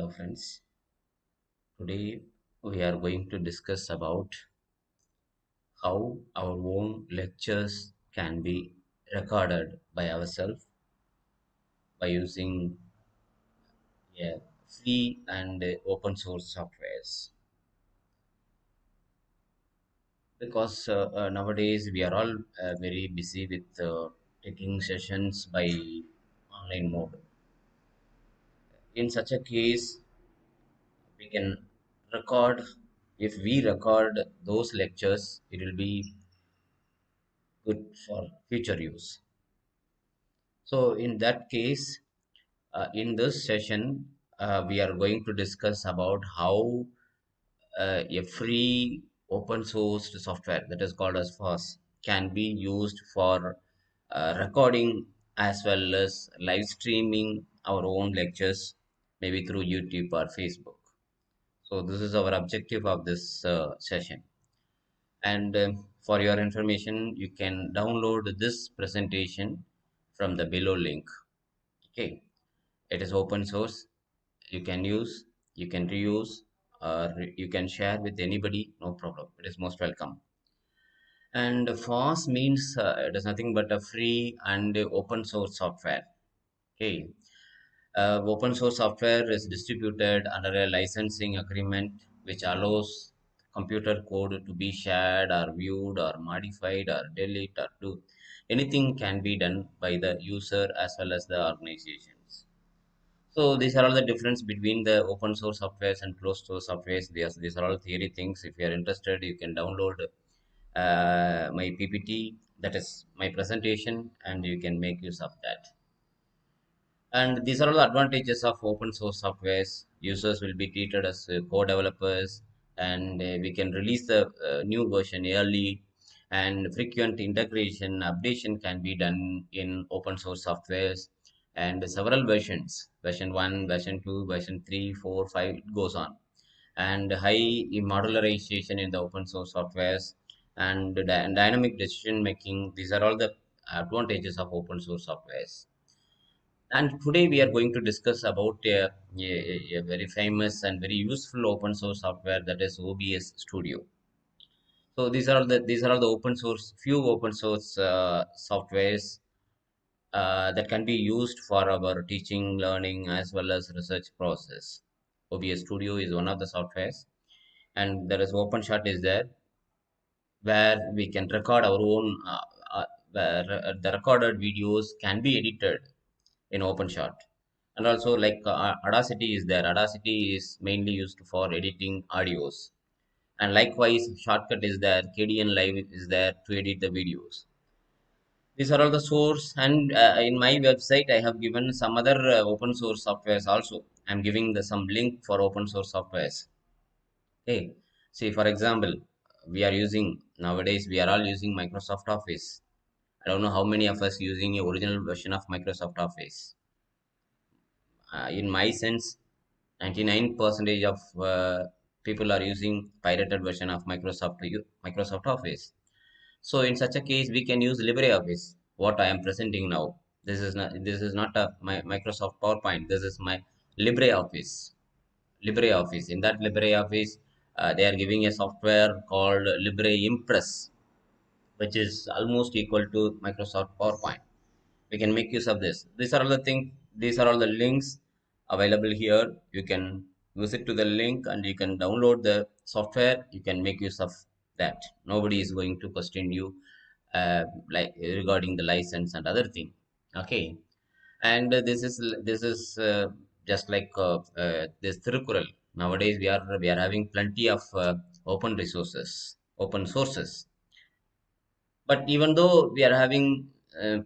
Hello friends. Today we are going to discuss about how our own lectures can be recorded by ourselves by using free and open source softwares. Because nowadays we are all very busy with taking sessions by online mode. In such a case, we can record. If we record those lectures, it will be good for future use. So in that case, in this session, we are going to discuss about how a free open source software that is called as FOSS can be used for recording as well as live streaming our own lectures, maybe through YouTube or Facebook. So this is our objective of this session. And for your information, you can download this presentation from the below link. Okay, it is open source. You can use, you can reuse, or you can share with anybody. No problem. It is most welcome. And FOSS means it is nothing but a free and open source software. Okay, open source software is distributed under a licensing agreement which allows computer code to be shared or viewed or modified or delete or do anything can be done by the user as well as the organizations. So these are all the difference between the open source softwares and closed source softwares. These are all theory things. If you are interested, you can download my PPT, that is my presentation, and you can make use of that. And these are all the advantages of open source softwares. Users will be treated as co-developers, and we can release the new version early, and frequent integration, updation can be done in open source softwares, and several versions, version 1, version 2, version 3, 4, 5, it goes on. And high modularization in the open source softwares, and dynamic decision making. These are all the advantages of open source softwares. And today we are going to discuss about a very famous and very useful open source software, that is OBS Studio. So these are all the open source, few open source softwares that can be used for our teaching, learning, as well as research process. OBS Studio is one of the softwares, and there is OpenShot is there, where we can record our own. Where the recorded videos can be edited in OpenShot. And also, like Audacity is there. Audacity is mainly used for editing audios. And likewise, Shortcut is there. KDN Live is there to edit the videos. These are all the source. And in my website, I have given some other open source softwares also. I'm giving some link for open source softwares. Okay. See, for example, we are using nowadays, we are all using Microsoft Office. I don't know how many of us using a original version of Microsoft Office. In my sense, 99% of people are using pirated version of Microsoft Office. So in such a case, we can use LibreOffice. What I am presenting now, this is not a my Microsoft PowerPoint. This is my LibreOffice. LibreOffice. In that LibreOffice, they are giving a software called LibreImpress, which is almost equal to Microsoft PowerPoint. We can make use of this. These are all the things, these are all the links available here. You can visit to the link and you can download the software. You can make use of that. Nobody is going to question you like regarding the license and other thing. Okay. And this is just like this Thirukural. Nowadays we are having plenty of open resources, open sources. But even though we are having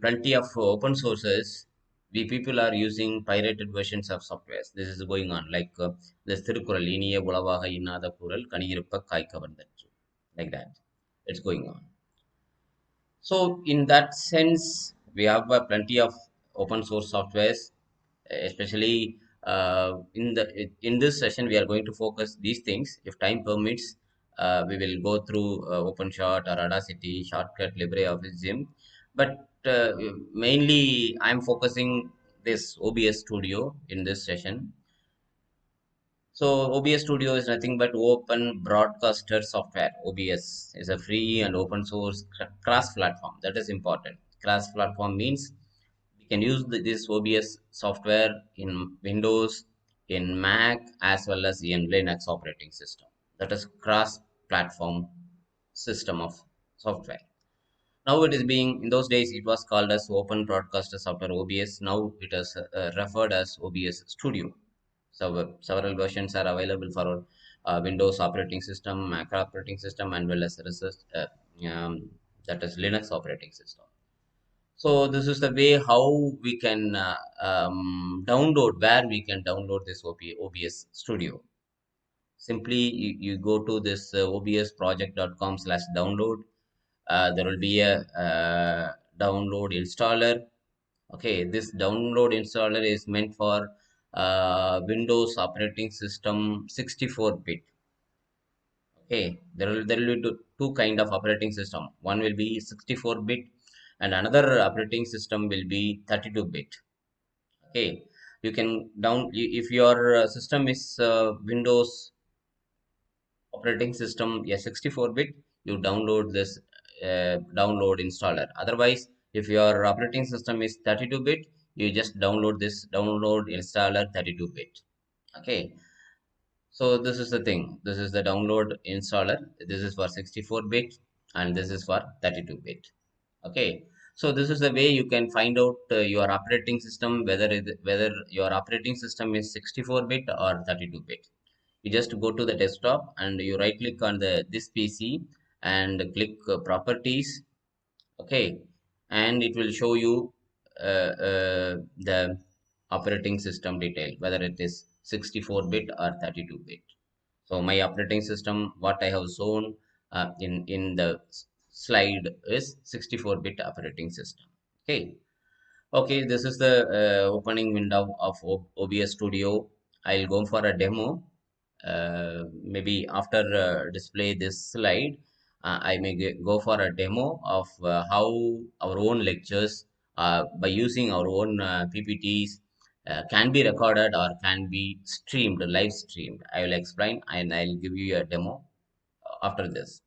plenty of open sources, we people are using pirated versions of softwares. This is going on. Like this Thirukural, இனிய உளவாக இன்னாத குரல் கனியிருப்ப காய் கவர்ந்தற்று. Like that. It's going on. So in that sense, we have plenty of open source softwares, especially in this session, we are going to focus these things. If time permits, we will go through OpenShot or Audacity, Shortcut, LibreOffice Gym. But mainly, I'm focusing this OBS Studio in this session. So OBS Studio is nothing but open broadcaster software. OBS is a free and open source cross platform. That is important. Cross platform means we can use this OBS software in Windows, in Mac, as well as in Linux operating system. That is cross platform system of software. Now it is being, in those days, it was called as Open Broadcaster Software OBS. Now it is referred as OBS Studio. So several versions are available for Windows operating system, Mac operating system, and well as research, that is Linux operating system. So this is the way how we can download, where we can download this OBS Studio. Simply you go to this obsproject.com/download. There will be a download installer. Okay, this download installer is meant for Windows operating system 64-bit. Okay, there will be two kind of operating system. One will be 64-bit, and another operating system will be 32-bit. Okay, you can if your system is Windows operating system, a 64-bit, you download this download installer. Otherwise, if your operating system is 32-bit, you just download this download installer 32-bit. Okay, so this is the thing. This is the download installer. This is for 64-bit and this is for 32-bit. Okay, so this is the way you can find out your operating system, whether your operating system is 64-bit or 32-bit. You just go to the desktop and you right click on the this PC and click properties. Okay, and it will show you the operating system detail, whether it is 64-bit or 32-bit. So my operating system, what I have shown in the slide is 64-bit operating system. Okay. Okay, this is the opening window of OBS Studio. I'll go for a demo. Maybe after display this slide, I may go for a demo of how our own lectures by using our own PPTs can be recorded or can be streamed, live streamed. I will explain and I'll give you a demo after this.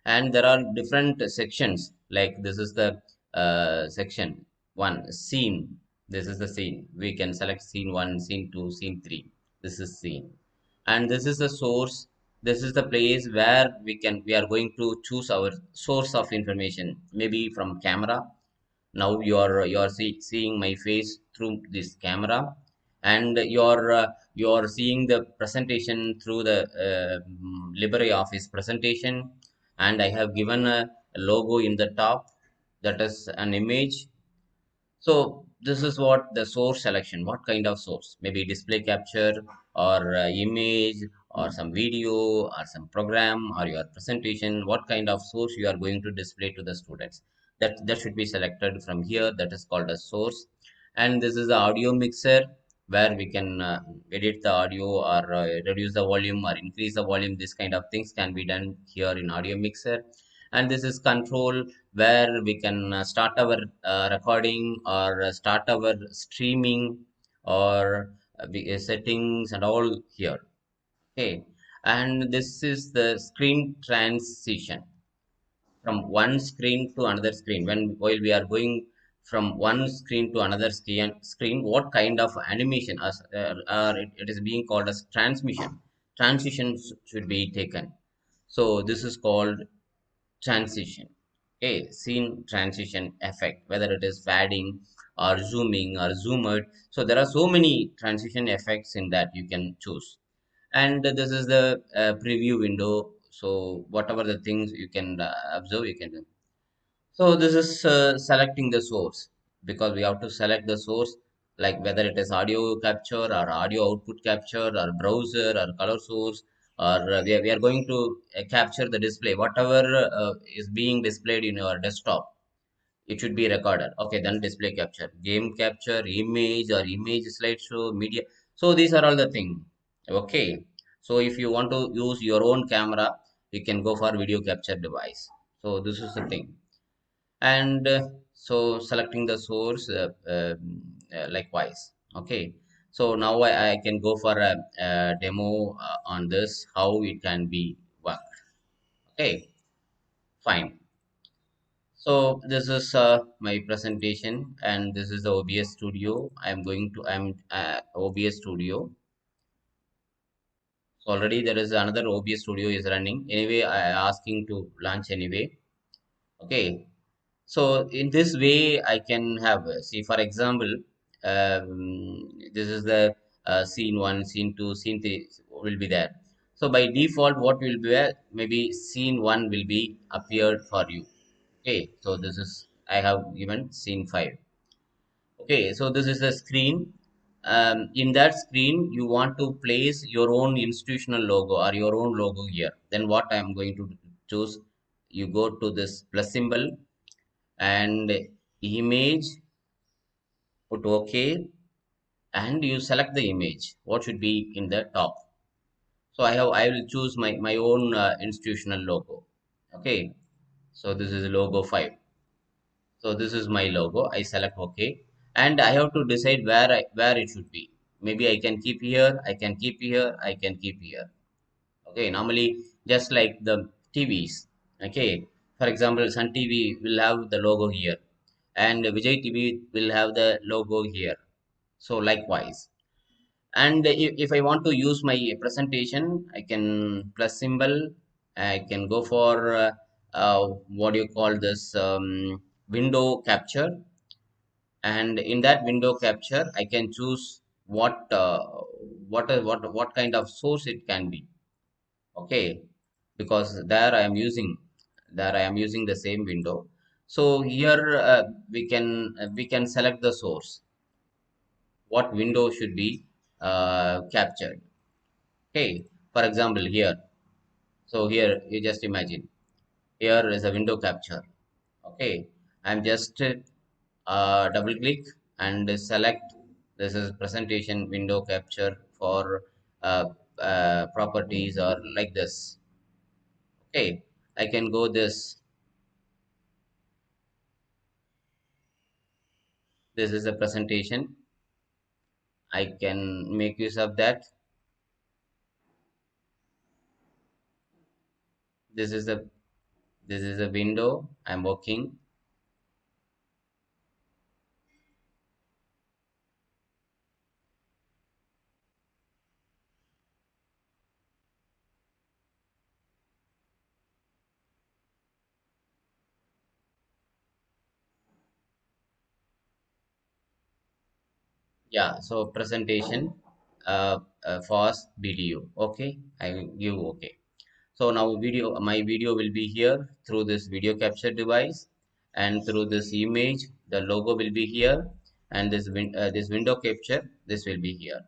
And there are different sections, like this is the section 1 scene. This is the scene. We can select scene 1, scene 2, scene 3. This is scene, and this is the source. This is the place where we are going to choose our source of information, maybe from camera. Now seeing my face through this camera, and you're seeing the presentation through the LibreOffice presentation, and I have given a logo in the top, that is an image. So this is what the source selection, what kind of source, maybe display capture or image or some video or some program or your presentation, what kind of source you are going to display to the students. That should be selected from here. That is called a source. And this is the audio mixer, where we can edit the audio or reduce the volume or increase the volume. This kind of things can be done here in audio mixer. And this is control, where we can start our recording or start our streaming or settings and all here. Okay, and this is the screen transition from one screen to another screen. While we are going from one screen to another screen, what kind of animation it is being called as transmission. Transitions should be taken. So this is called transition. A scene transition effect, whether it is padding or zooming or zoom out. So there are so many transition effects in that you can choose. And this is the preview window. So whatever the things you can observe, you can do. So this is selecting the source, because we have to select the source, like whether it is audio capture or audio output capture or browser or color source, or we are going to capture the display, whatever is being displayed in your desktop, it should be recorded. Okay, then display capture, game capture, image or image slideshow, media. So these are all the things. Okay, so if you want to use your own camera, you can go for video capture device. So this is the thing. And so selecting the source likewise. Okay, So now I can go for a demo on this, how it can be worked. Okay, fine. So this is my presentation, and this is the OBS Studio. I'm OBS Studio. So already there is another OBS Studio is running. Anyway, I asking to launch anyway. Okay. So in this way, I can have, see, for example, this is the scene one, scene two, scene three will be there. So by default, what will be there? Maybe scene one will be appeared for you. Okay, so this is, I have given scene five. Okay, so this is the screen. In that screen, you want to place your own institutional logo or your own logo here. Then what I am going to choose, you go to this plus symbol and image, put OK, and you select the image. What should be in the top? So I will choose my own institutional logo. Okay, so this is logo 5. So this is my logo. I select OK, and I have to decide where it should be. Maybe I can keep here, I can keep here, I can keep here. Okay, normally just like the TVs. Okay, for example, Sun TV will have the logo here, and Vijay TV will have the logo here. So likewise, and if I want to use my presentation, I can plus symbol. I can go for what do you call this, window capture, and in that window capture, I can choose what kind of source it can be. Okay, because there I am using the same window. So here we can select the source, what window should be captured. Okay, for example here, so here you just imagine, here is a window capture. Okay, I'm just double click and select, this is presentation window capture for uh, properties or like this. Okay, I can go this is a presentation, I can make use of that. This is the, this is a window I'm working. Yeah, so presentation fast video. Okay, I will give okay. So now my video will be here through this video capture device, and through this image, the logo will be here, and this window capture, this will be here.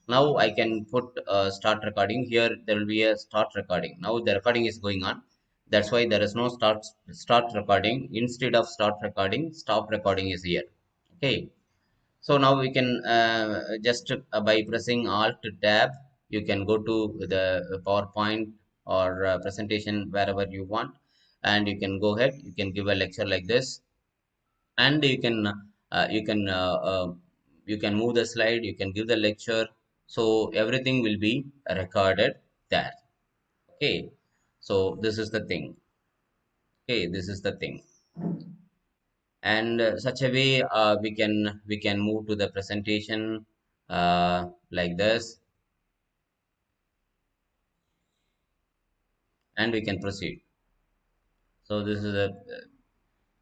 Now I can put start recording here. There will be a start recording. Now the recording is going on. That's why there is no start recording. Instead of start recording, stop recording is here. Okay. So now we can just by pressing Alt Tab, you can go to the PowerPoint or presentation wherever you want, and you can go ahead. You can give a lecture like this, and you can you can move the slide. You can give the lecture. So everything will be recorded there. Okay. So this is the thing. Okay, this is the thing, and such a way we can move to the presentation like this, and we can proceed. So this is a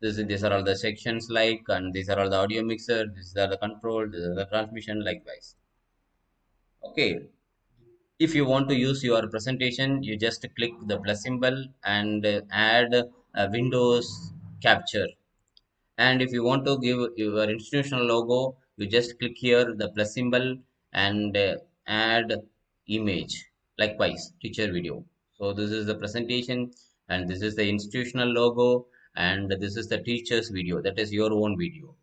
these are all the sections, like, and these are all the audio mixer, these are the control, this is the transmission, likewise. Okay, if you want to use your presentation, you just click the plus symbol and add windows capture. And if you want to give your institutional logo, you just click here the plus symbol and add image, likewise teacher video. So this is the presentation, and this is the institutional logo, and this is the teacher's video, that is your own video.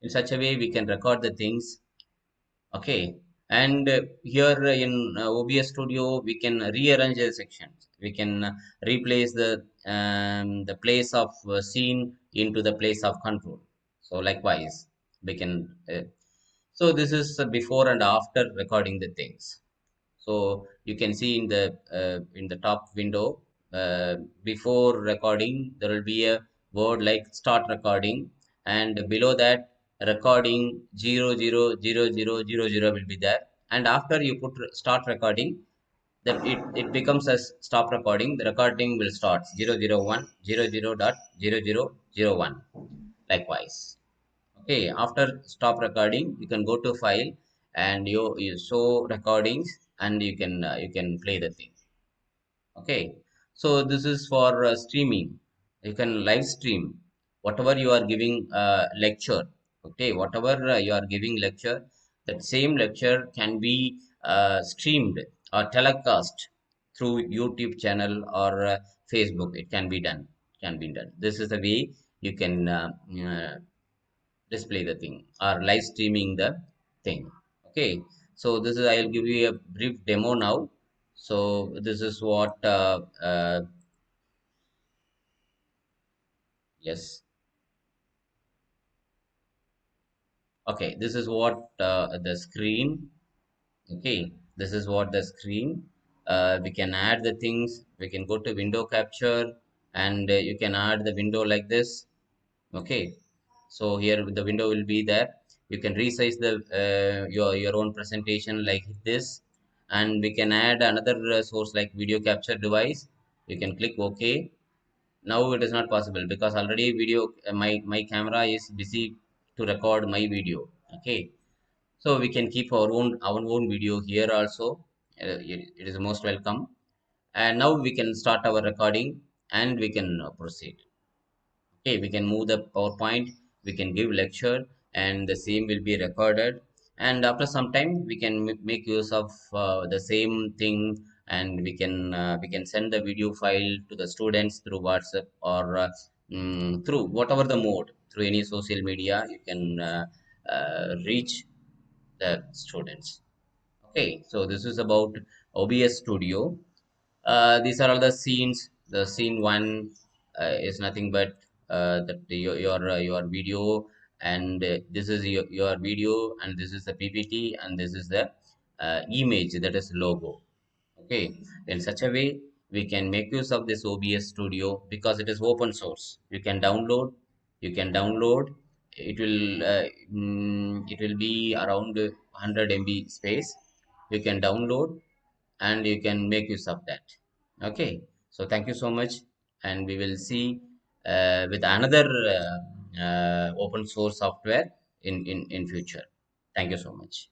In such a way we can record the things. Okay, and here in OBS Studio, we can rearrange the sections. We can replace the place of scene into the place of control. So likewise, we can. So this is before and after recording the things. So you can see in the top window, before recording there will be a word like start recording, and below that recording 000000 will be there. And after you put start recording, that it becomes as stop recording. The recording will start 001 00.0001 likewise. Okay, after stop recording, you can go to file and you show recordings, and you can play the thing. Okay, so this is for streaming. You can live stream whatever you are giving lecture. Okay, whatever you are giving lecture, that same lecture can be streamed or telecast through YouTube channel or Facebook. It can be done. Can be done. This is the way you can display the thing or live streaming the thing. Okay, so this is, I'll give you a brief demo now. So this is what yes, okay, this is what the screen. Okay, this is what the screen. We can add the things. We can go to window capture, and you can add the window like this. Okay, so here the window will be there. You can resize the your own presentation like this, and we can add another source like video capture device. You can click OK. Now it is not possible because already video my camera is busy to record my video. Okay, so we can keep our own video here also. It is most welcome. And now we can start our recording, and we can proceed. Okay, we can move the PowerPoint, we can give lecture, and the same will be recorded. And after some time, we can make use of the same thing, and we can send the video file to the students through WhatsApp or through whatever the mode, through any social media. You can reach the students. Okay, so this is about OBS Studio. These are all the scenes. The scene one is nothing but your video, and this is your video, and this is the PPT, and this is the image, that is logo. Okay, in such a way we can make use of this OBS Studio because it is open source. You can download. You can download. It will be around 100 MB space. You can download, and you can make use of that. Okay, so thank you so much, and we will see with another open source software in future. Thank you so much.